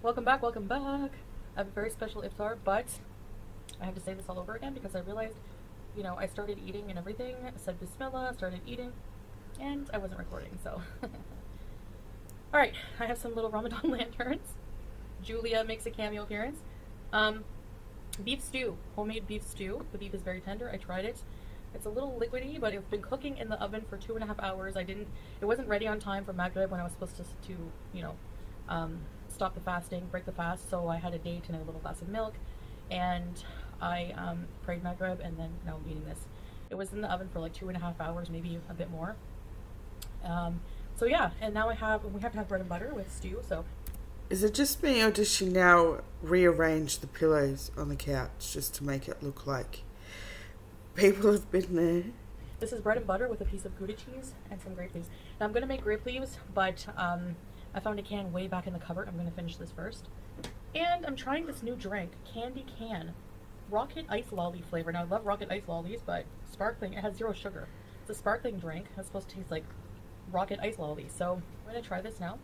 Welcome back, welcome back. I have a very special iftar, but I have to say this all over again because I realized, I started eating and everything, said bismillah, started eating, and I wasn't recording, so. Alright, I have some little Ramadan lanterns. Julia makes a cameo appearance. Um, Beef stew, homemade beef stew. The beef is very tender. I tried it. It's a little liquidy, but it's been cooking in the oven for 2.5 hours. It wasn't ready on time for Maghrib when I was supposed to you know, stop the fasting, break the fast. So I had a date and a little glass of milk, and I prayed Maghrib, and then now I'm eating this. It was in the oven for like 2.5 hours, maybe a bit more. So yeah, and now we have to have bread and butter with stew. So Is it just me, or does she now rearrange the pillows on the couch just to make it look like people have been there? this is bread and butter with a piece of Gouda cheese and some grape leaves. Now I'm gonna make grape leaves, but I found a can way back in the cupboard. I'm gonna finish this first. And I'm trying this new drink, Candy Can, Rocket Ice Lolly flavor. Now I love Rocket Ice Lollies, but sparkling. It has 0 sugar. It's a sparkling drink. It's supposed to taste like Rocket Ice Lolly. So I'm gonna try this now.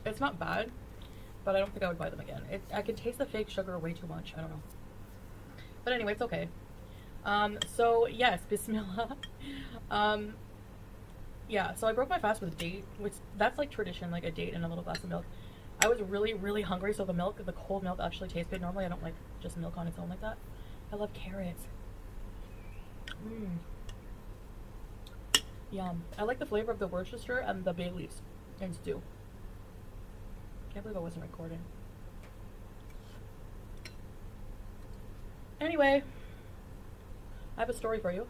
It's not bad, but I don't think I would buy them again. I can taste the fake sugar way too much. I don't know. But anyway, it's okay. So yes, Bismillah. Um, yeah, so I broke my fast with a date, which that's like tradition, like a date and a little glass of milk. I was really, really hungry, so the cold milk actually tastes good. Normally I don't like just milk on its own like that. I love carrots. Mmm. Yum. I like the flavor of the Worcester and the bay leaves and stew. Can't believe I wasn't recording. Anyway, I have a story for you.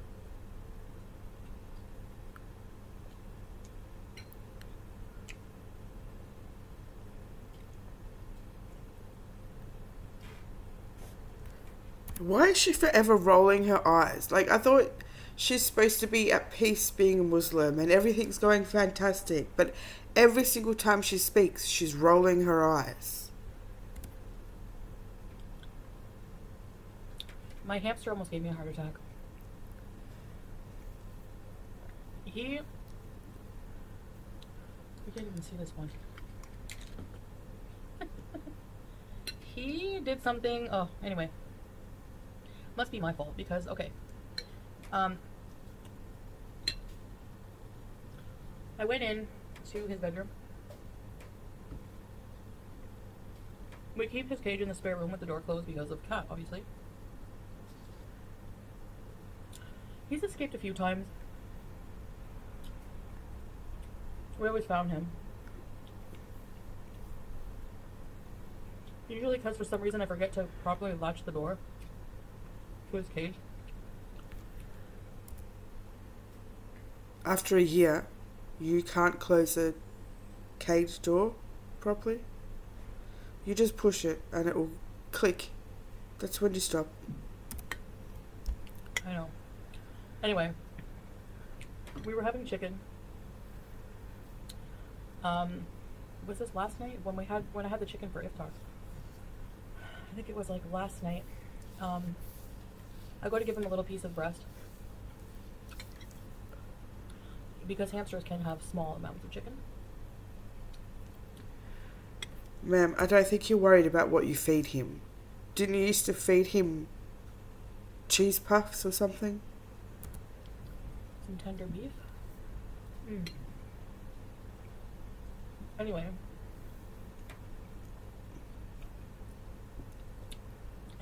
Why is she forever rolling her eyes? Like, I thought she's supposed to be at peace being a Muslim and everything's going fantastic, but every single time she speaks, she's rolling her eyes. My hamster almost gave me a heart attack. You can't even see this one. He did something. Oh, anyway. Must be my fault because, okay. I went in to his bedroom. We keep his cage in the spare room with the door closed because of cat, obviously. He's escaped a few times. We always found him. Usually because for some reason I forget to properly latch the door to his cage. After a year, you can't close a cage door properly. You just push it and it will click. That's when you stop. I know. Anyway, we were having chicken. Was this last night when I had the chicken for iftar? I think it was like last night. I go to give him a little piece of breast because hamsters can have small amounts of chicken. Ma'am, I don't think you're worried about what you feed him. Didn't you used to feed him cheese puffs or something? Some tender beef. Anyway,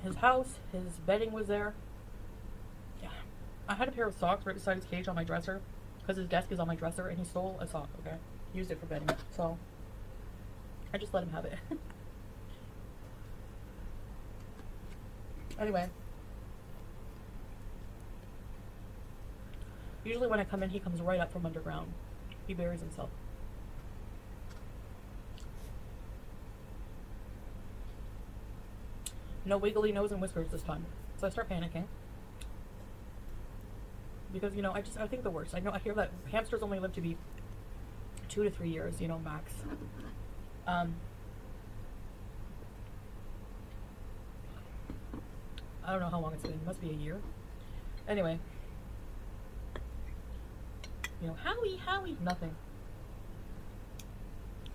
his house, his bedding was there. Yeah, I had a pair of socks right beside his cage on my dresser because his desk is on my dresser, and he stole a sock. Okay, used it for bedding, so I just let him have it. Anyway, usually when I come in, he comes right up from underground. He buries himself. No wiggly nose and whiskers this time. So I start panicking. Because, I think the worst. I hear that hamsters only live to be 2 to 3 years, max. I don't know how long it's been. It must be a year. Anyway. You know, Howie, Howie, nothing.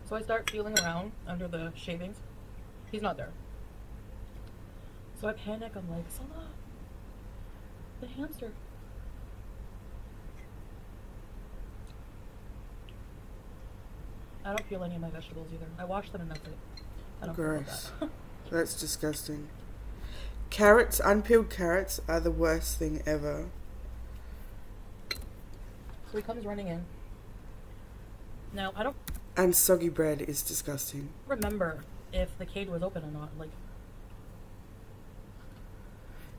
So I start feeling around under the shavings. He's not there. So I panic. I'm like, Salah, the hamster. I don't peel any of my vegetables either. I wash them and that's it. I don't Gross. That. That's disgusting. Carrots, unpeeled carrots are the worst thing ever. So he comes running in. Now, I don't And soggy bread is disgusting. remember if the cage was open or not. Like,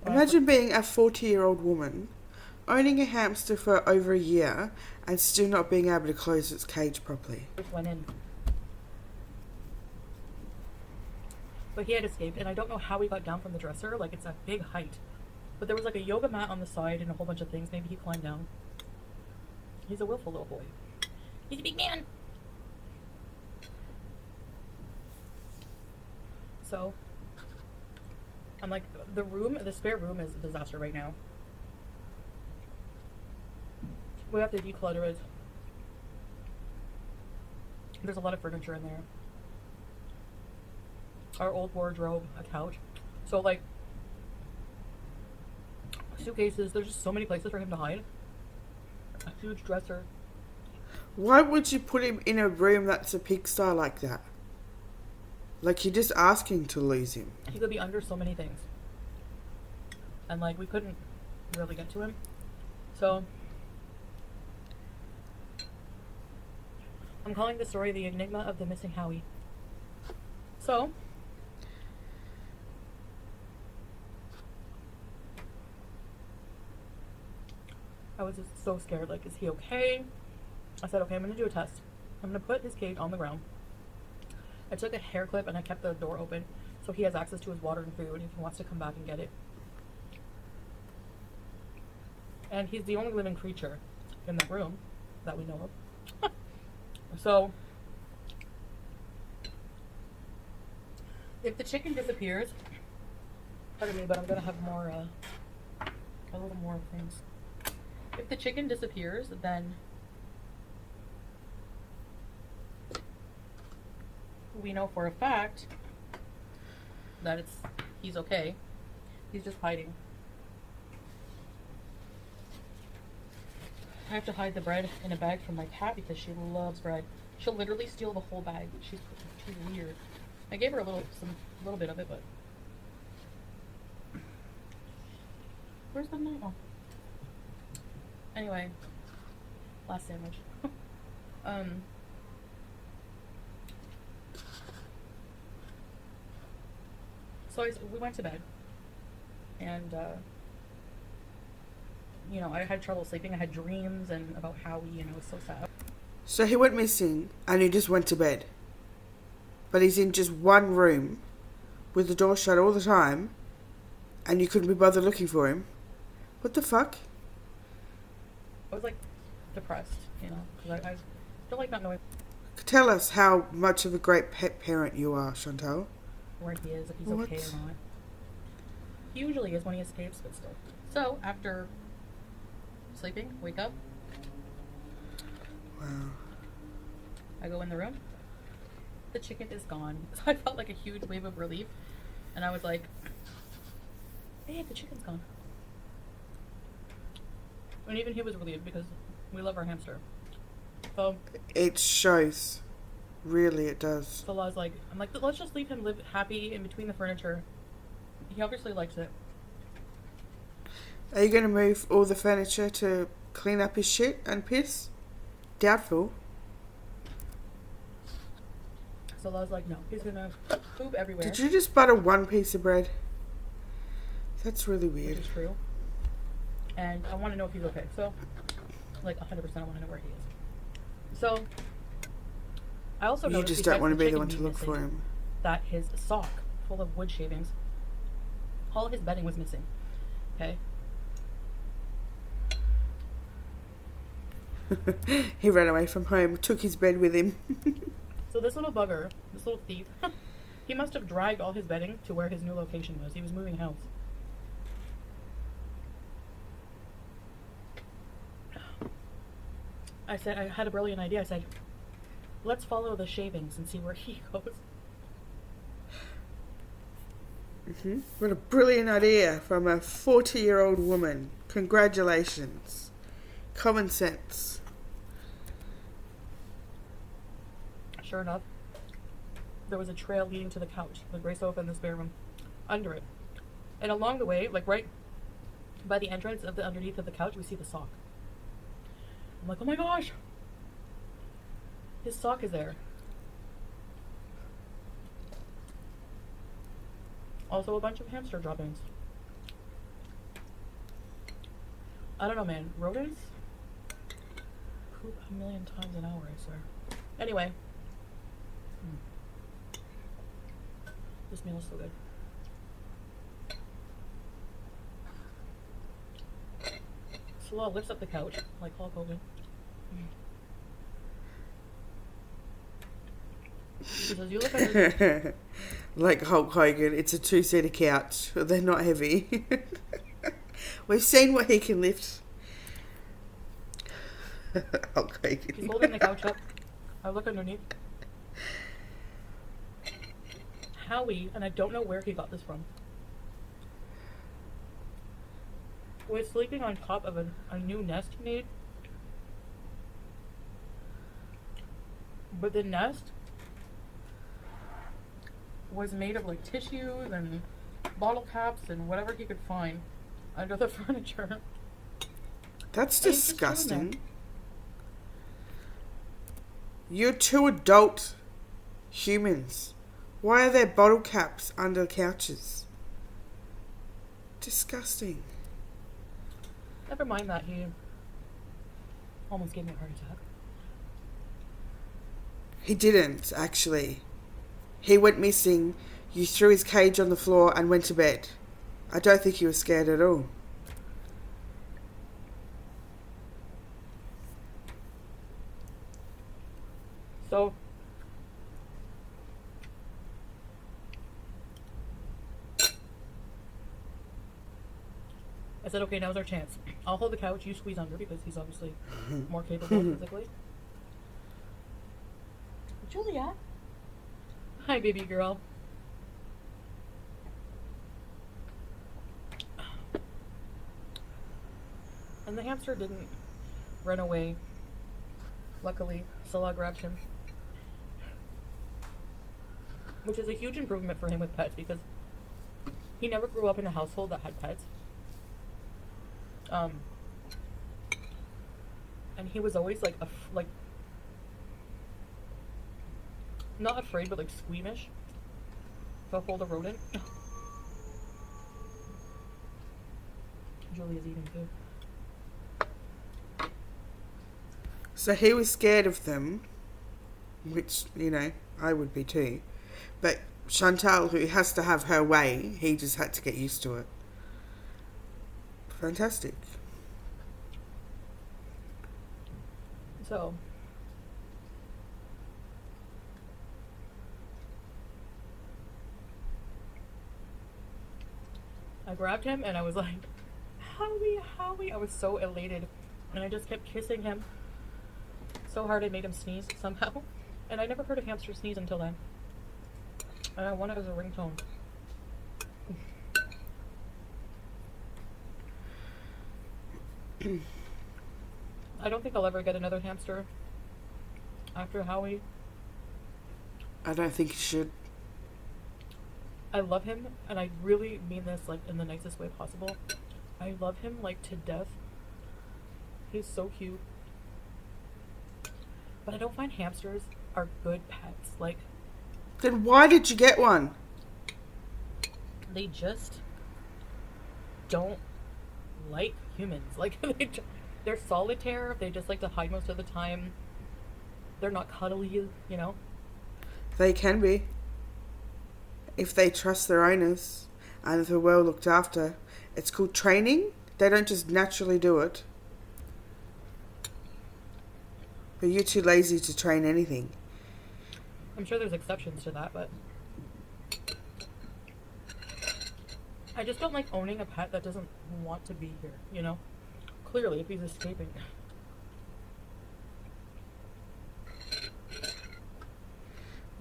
Imagine being a 40-year-old woman, owning a hamster for over a year, and still not being able to close its cage properly. just went in. But he had escaped, and I don't know how he got down from the dresser. Like, it's a big height. But there was like a yoga mat on the side and a whole bunch of things. Maybe he climbed down. He's a willful little boy. He's a big man. So, I'm like, the spare room is a disaster right now. We have to declutter it. There's a lot of furniture in there. Our old wardrobe, a couch. So, like, suitcases, there's just so many places for him to hide. A huge dresser. Why would you put him in a room that's a pigsty like that? Like, you're just asking to lose him. He could be under so many things. And, like, we couldn't really get to him. So, I'm calling this story The Enigma of the Missing Howie. So, I was just so scared. Like, is he okay? I said, okay, I'm going to do a test. I'm going to put his cage on the ground. I took a hair clip and I kept the door open so he has access to his water and food if he wants to come back and get it. And he's the only living creature in that room that we know of. So, if the chicken disappears, pardon me, but I'm going to have more, a little more things. If the chicken disappears, then we know for a fact that he's okay. He's just hiding. I have to hide the bread in a bag from my cat because she loves bread. She'll literally steal the whole bag. She's weird. I gave her a little bit of it, but where's the knife? Oh. Anyway, last sandwich. So we went to bed, and you know, I had trouble sleeping. I had dreams and about Howie, and it was so sad. So he went missing, and he just went to bed. But he's in just one room, with the door shut all the time, and you couldn't be bothered looking for him. What the fuck? I was like depressed, you know, because I don't like not knowing Tell us how much of a great pet parent you are, Chantal. where he is, if he's okay or not. He usually is when he escapes, but still. So, after sleeping, wake up. Wow. I go in the room. The chicken is gone. So I felt like a huge wave of relief. And I was like, hey, the chicken's gone. And even he was relieved because we love our hamster. So It shows. Really, it does. So Law's like, I'm like, let's just leave him live happy in between the furniture. He obviously likes it. Are you going to move all the furniture to clean up his shit and piss? Doubtful. So Law's like, no, he's gonna poop everywhere. Did you just butter one piece of bread? That's really weird. Which is true. And I want to know if he's okay. So, like 100%, I want to know where he is. So, I also You noticed just don't want to be the chicken one to being look for missing, him. that his sock full of wood shavings, all his bedding was missing. Okay. He ran away from home, took his bed with him. So this little bugger, this little thief, he must have dragged all his bedding to where his new location was. He was moving house. I said, I had a brilliant idea. I said, let's follow the shavings and see where he goes. What a brilliant idea from a 40-year-old woman. Congratulations. Common sense. Sure enough, there was a trail leading to the couch, the gray sofa in the spare room, under it. And along the way, like right by the entrance of the underneath of the couch, we see the sock. I'm like, oh my gosh, his sock is there. Also a bunch of hamster droppings. I don't know, man. Rodents poop a million times an hour, I swear. Anyway. This meal is so good. Salah lifts up the couch like Hulk Hogan. She says, you look under Like Hulk Hogan, it's a 2-seater couch. They're not heavy. We've seen what he can lift. Hulk Hogan. He's holding the couch up. I look underneath. Howie, and I don't know where he got this from, was sleeping on top of a new nest he made. But the nest was made of like tissues and bottle caps and whatever he could find under the furniture. That's And he's just chilling disgusting. You're two adult humans. Why are there bottle caps under couches? Disgusting. Never mind that he almost gave me a heart attack. He didn't, actually. He went missing. You threw his cage on the floor and went to bed. I don't think he was scared at all. So I said, okay, now's our chance. I'll hold the couch, you squeeze under because he's obviously more capable physically. Julia. Hi, baby girl. And the hamster didn't run away. Luckily, Salah grabbed him. Which is a huge improvement for him with pets because he never grew up in a household that had pets. And he was always like, not afraid, but like squeamish to hold a rodent. Julia's eating too. So he was scared of them, which, you know, I would be too. But Chantal, who has to have her way, he just had to get used to it. Fantastic. So, I grabbed him and I was like, Howie, Howie. I was so elated. And I just kept kissing him so hard I made him sneeze somehow. And I never heard a hamster sneeze until then. And I want it as a ringtone. I don't think I'll ever get another hamster after Howie. I don't think you should. I love him, and I really mean this like in the nicest way possible. I love him like to death. He's so cute. But I don't find hamsters are good pets. Like, Then why did you get one? they just don't like humans. Like, they're solitaire. They just like to hide most of the time. They're not cuddly, you know? They can be. If they trust their owners and if they're well looked after. It's called training. They don't just naturally do it. But you're too lazy to train anything. I'm sure there's exceptions to that, but I just don't like owning a pet that doesn't want to be here, you know? Clearly, if he's escaping.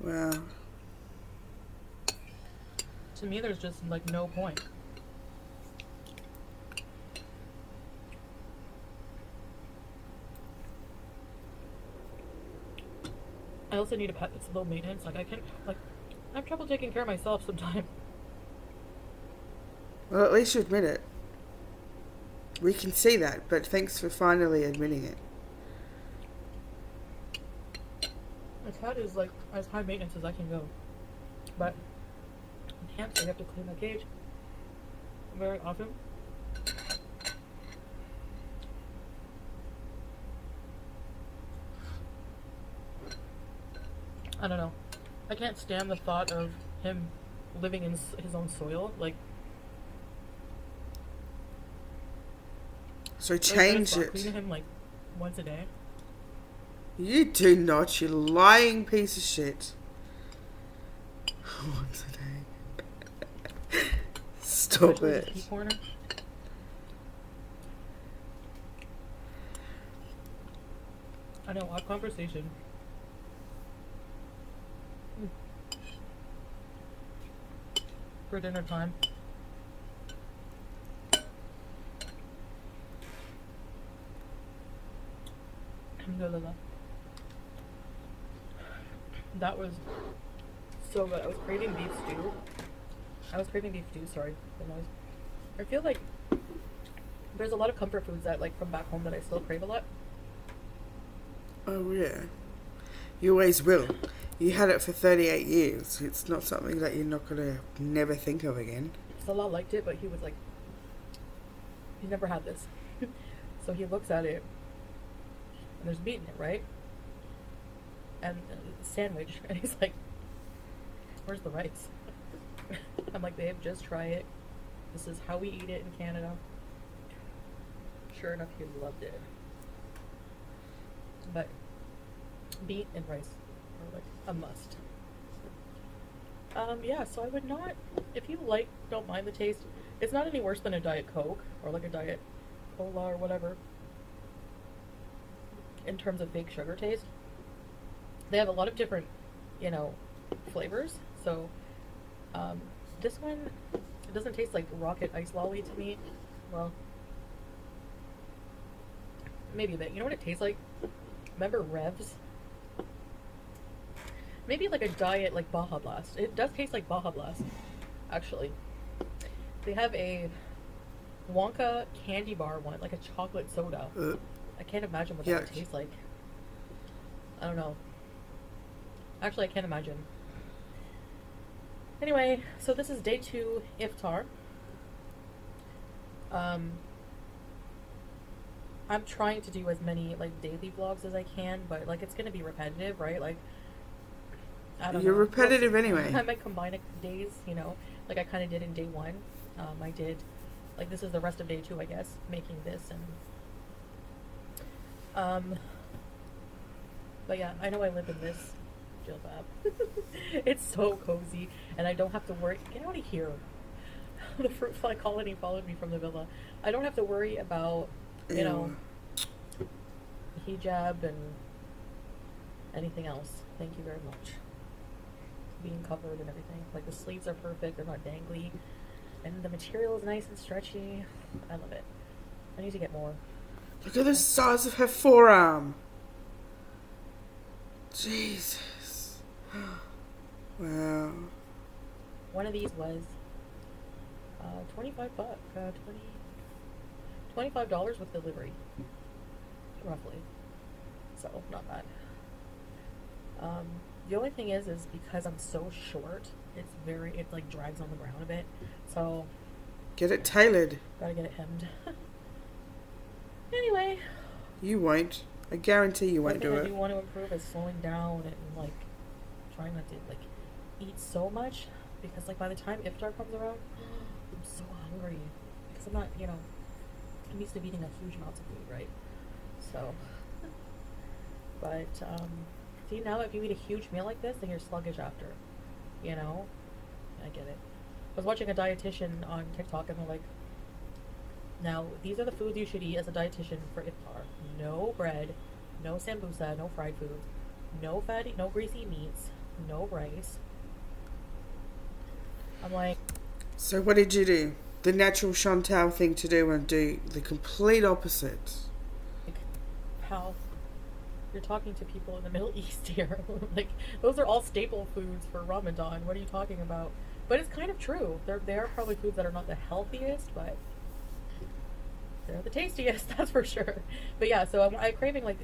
Wow. To me, there's just like no point. I also need a pet that's low maintenance. Like I have trouble taking care of myself sometimes. Well, at least you admit it. We can see that, but thanks for finally admitting it. My cat is like as high maintenance as I can go, but hamster, you have to clean the cage very often. I don't know. I can't stand the thought of him living in his own soil. Like, So change it. clean him like once a day. You do not, you lying piece of shit. Once a day. Stop Especially it. the pee corner. I know, odd conversation. For dinner time. Alhamdulillah. That was so good. I was craving beef stew. Sorry, the noise. I feel like there's a lot of comfort foods that, like, from back home that I still crave a lot. Oh, yeah. You always will. You had it for 38 years. It's not something that you're not going to never think of again. Salah liked it, but he was like, he's never had this. So he looks at it, and there's meat in it, right? And sandwich, and he's like, where's the rice? I'm like, babe, just try it. This is how we eat it in Canada. Sure enough, he loved it. But meat and rice are like a must. Yeah, so I would not, if you don't mind the taste, it's not any worse than a Diet Coke or like a Diet Cola or whatever in terms of fake sugar taste. They have a lot of different, flavors. So, this one, it doesn't taste like Rocket Ice Lolly to me. Well, maybe a bit. You know what it tastes like? Remember Revs? Maybe like a diet like Baja Blast. It does taste like Baja Blast, actually. They have a Wonka candy bar one, like a chocolate soda. I can't imagine what that would taste like. I don't know. Actually, I can't imagine. Anyway, so this is day 2 iftar. I'm trying to do as many like daily vlogs as I can, but like it's gonna be repetitive, right? Like I don't know. You're repetitive anyway. I might combine days, like I kind of did in day 1. I did, like this is the rest of day 2, I guess, making this and but yeah, I know I live in this jilbab. It's so cozy, and I don't have to worry. Get out of here. The fruit fly colony followed me from the villa. I don't have to worry about, hijab and anything else. Thank you very much. Being covered and everything. Like the sleeves are perfect, they're not dangly. And the material is nice and stretchy. I love it. I need to get more. Look at the size of her forearm. Jesus. Wow. One of these was $25 $25 with delivery, roughly. So not bad. The only thing is because I'm so short, it like drags on the ground a bit. So get it tailored. Gotta get it hemmed. Anyway. You won't. I guarantee you won't do it. I do want to improve is slowing down and like trying not to like eat so much, because like by the time iftar comes around, I'm so hungry because I'm not, I'm used to eating a huge amounts of food, right? So, but see, now if you eat a huge meal like this, then you're sluggish after, I get it. I was watching a dietitian on TikTok, and they're like, now these are the foods you should eat as a dietitian for iftar. No bread, no sambusa, no fried foods, no fatty, no greasy meats, no rice. I'm like, So what did you do? The natural Chantal thing to do and do the complete opposite. how you're talking to people in the Middle East here. Like, those are all staple foods for Ramadan. What are you talking about? But it's kind of true. They are probably foods that are not the healthiest, but they're the tastiest, that's for sure. But yeah, so I'm craving, like,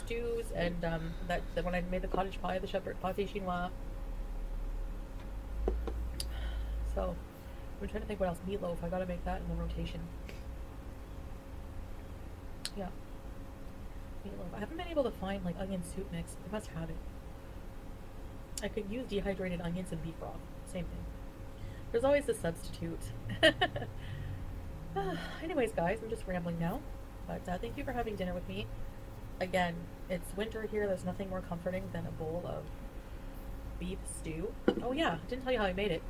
stews, and that when I made the cottage pie, the shepherd pâté chinois. So I'm trying to think what else. Meatloaf. I gotta make that in the rotation. Yeah, meatloaf. I haven't been able to find like onion soup mix. I must have it. I could use dehydrated onions and beef broth. Same thing. There's always a substitute. Anyways, guys, I'm just rambling now. But thank you for having dinner with me. Again, it's winter here. There's nothing more comforting than a bowl of beef stew. Oh yeah, didn't tell you how I made it.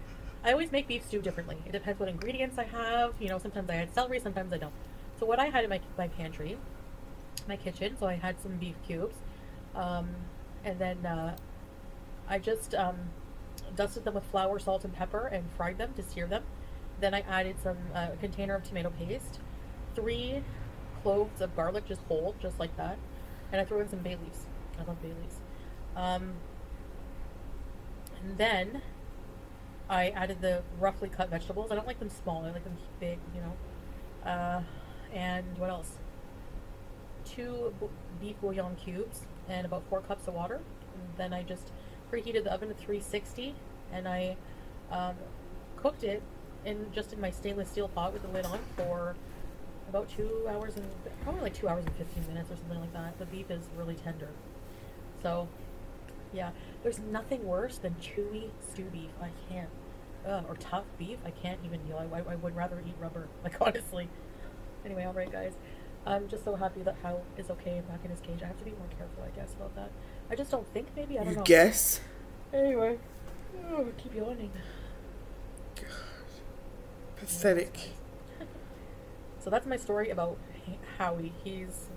I always make beef stew differently. It depends what ingredients I have. Sometimes I add celery, sometimes I don't. So what I had in my pantry, my kitchen, so I had some beef cubes. And then I just dusted them with flour, salt, and pepper and fried them to sear them. Then I added some container of tomato paste, 3 cloves of garlic, just whole, just like that. And I threw in some bay leaves. I love bay leaves. And then I added the roughly cut vegetables. I don't like them small. I like them big, and what else? 2 beef bouillon cubes and about 4 cups of water. And then I just preheated the oven to 360, and I cooked it in my stainless steel pot with the lid on for about 2 hours and probably like 2 hours and 15 minutes or something like that. The beef is really tender. So yeah, there's nothing worse than chewy stew beef. I can't. Or tough beef. I can't even deal. I would rather eat rubber. Like, honestly. Anyway, alright, guys. I'm just so happy that Hal is okay back in his cage. I have to be more careful, I guess, about that. I just don't think, maybe. I don't know. Guess? Anyway. Oh, I keep yawning. God. Pathetic. So that's my story about Howie. He's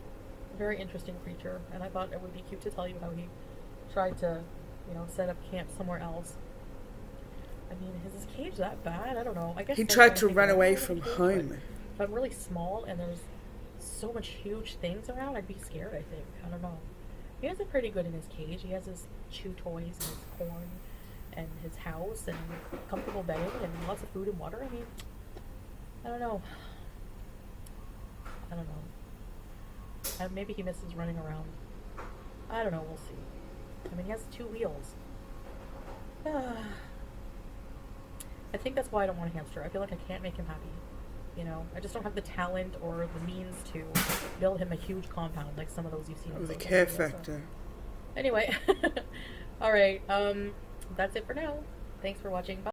a very interesting creature, and I thought it would be cute to tell you how he tried to, set up camp somewhere else. I mean, is his cage that bad? I don't know. I guess He tried to run away from home. If I'm really small and there's so much huge things around, I'd be scared, I think. I don't know. He has it pretty good in his cage. He has his chew toys and his corn and his house and comfortable bedding and lots of food and water. I mean, I don't know. Maybe he misses running around. I don't know. We'll see. I mean, he has 2 wheels. I think that's why I don't want a hamster. I feel like I can't make him happy. I just don't have the talent or the means to build him a huge compound like some of those you've seen. Oh, the care factor. Anyway, all right. That's it for now. Thanks for watching. Bye.